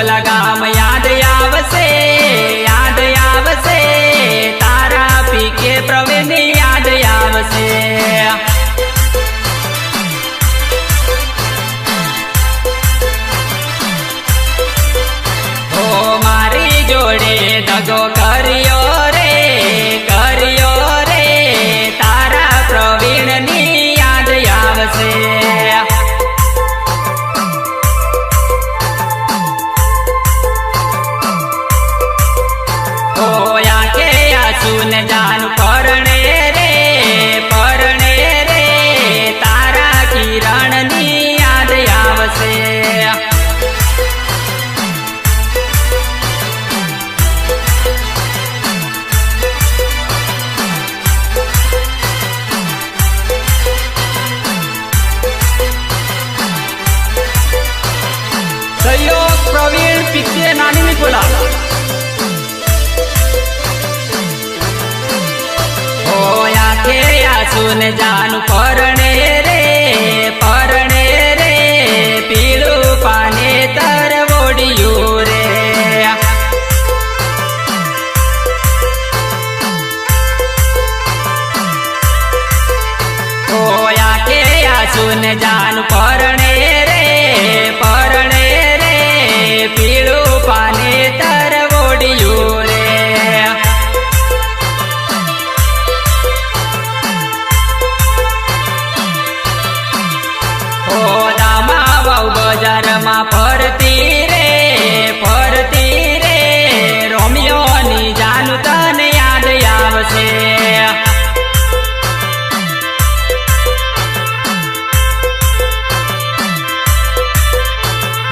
Nicola गाम याद आवसे तारा पीके प्रवीण याद आवसे ओ मारी जोड़े दगो करियो रे तारा प्रवीण नी याद आवसे सुन जान परणे रे तारा किरण नी याद आवसे सहयोग प्रवीण पिके नानी निकोला सुन जान परणे रे पीळू पाने तर वोडियो रे होया के सुन जान परणे रे पीळू पाने तर वोडियो रे बजार में फरती रे रोमियो नी जानू तने याद आवसे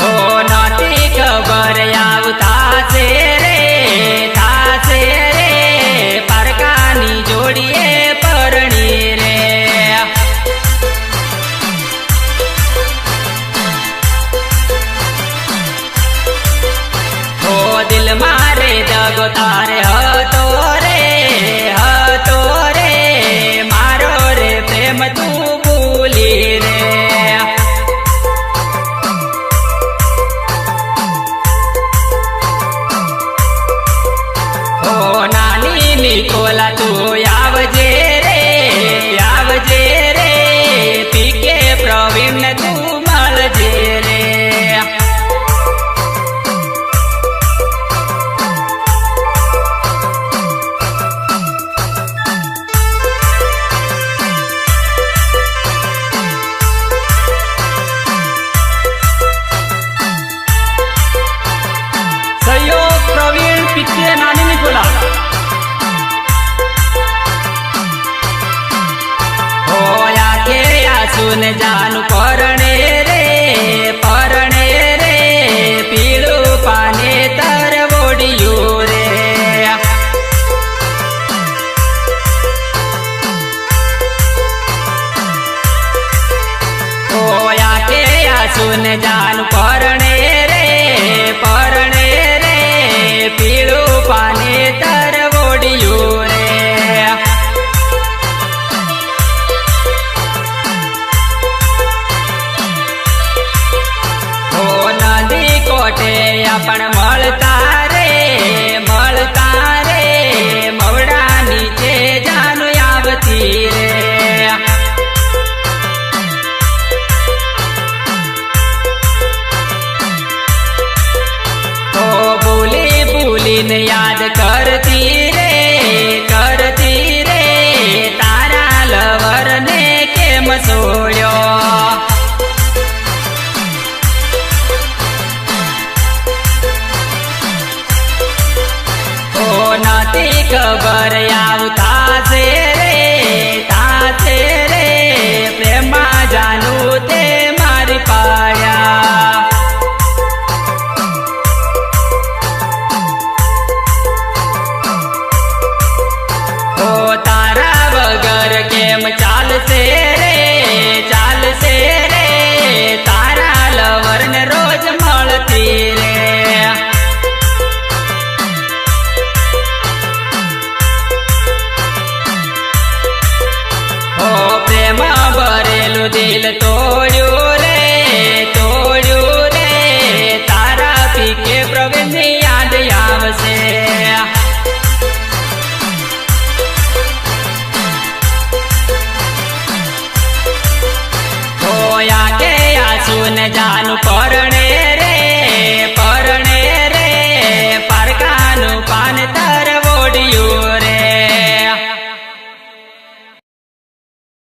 ओ नती खबर आवता से रे परकानी जोड़िए परणी रे दिल मारे जगो तारे हतो रे मारो रे प्रेम तू भूली रे ओ नानी निकोला तू आवजे रे पीके प्रवीण तू मलजे रे पिके नानी निकोला होया के सुन जान परणे रे पीळू पाने तर वोडियो रे होया के सुन जान परणे रे पीळू पाने तर वोडियो रे ओ नदी कोटे अपन मळता रे मवड़ा नीचे जानू आवती रे ने याद करती रे तारा लवर ने केम सोड्यो ओ नती खबर आवता से रे प्रेमा जानू ते मारी पाड्या तारा बगर केम चालसे रे तारा लवर ने रोज मळती रे ओ प्रेम भरेलू दिल तोड्यो रे तारा पीके નથી